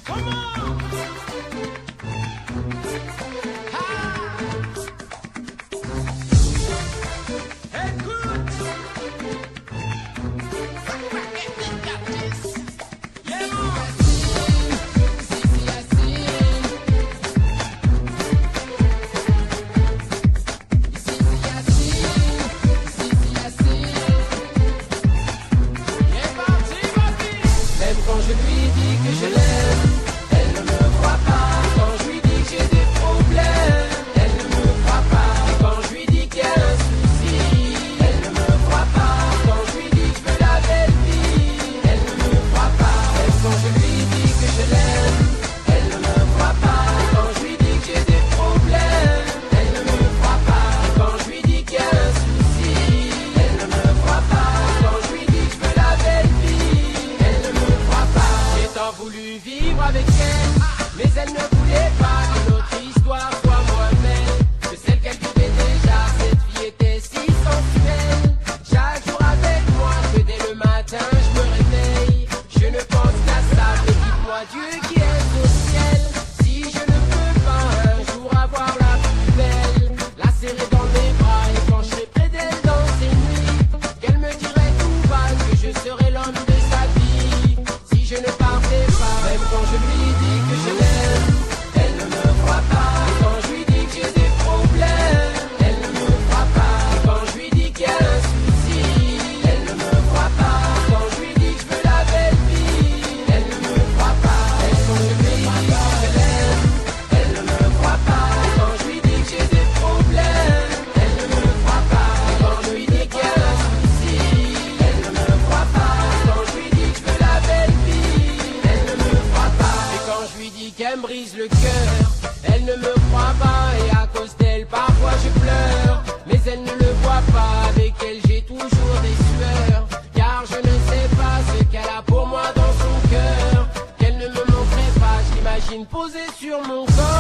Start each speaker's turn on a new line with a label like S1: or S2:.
S1: Quand je lui dis que je l'aime, elle ne me croit pas. Quand je lui dis que j'ai des problèmes, elle ne me croit pas. Et quand je lui dis qu'il y a un souci, elle ne me croit pas. Quand je lui dis que je veux la belle vie, elle ne me croit pas. Même quand je lui dis que je l'aime, elle ne me croit pas. Quand je lui dis que j'ai des problèmes, elle ne me croit pas. Quand je lui dis qu'il y a un souci, elle ne me croit pas. Quand je lui dis que je veux la belle vie, elle ne me croit pas. J'ai tant voulu vivre avec elle, mais elle ne voulait pas que notre histoire soit moins belle que celle qu'elle vivait déjà. Cette fille était si sensuelle, chaque jour avec moi, que dès le matin je me réveille, je ne pense qu'à ça. Mais dites-moi Dieu qui est au ciel, si je ne peux pas un jour avoir la plus belle, la serrer dans mes bras, et quand je serai près d'elle dans ces nuits, qu'elle me dirait tout bas que je serai l'homme de sa vie si je ne partais pas. Même quand je lui dis que je l'aime, elle ne me croit pas. Et quand je lui dis que j'ai des problèmes, elle ne me croit pas. Et quand je lui dis qu'il y a un souci, elle ne me croit pas. Quand je lui dis que je veux la belle vie, elle ne me croit pas. Et quand je lui dis que je l'aime, elle ne me croit pas. Et quand je lui dis que j'ai des problèmes, elle ne me croit pas. Et quand je lui dis qu'il y a un souci, elle ne me croit pas. Quand je lui dis que je veux la belle vie, elle ne me croit pas. Et quand je lui dis qu'elle me brise le cœur, elle ne me croit pas. Et à cause d'elle parfois je pleure, mais elle ne le voit pas. Avec elle j'ai toujours des sueurs, car je ne sais pas ce qu'elle a pour moi dans son cœur, qu'elle ne me montrait pas. Je l'imagine posée sur mon corps.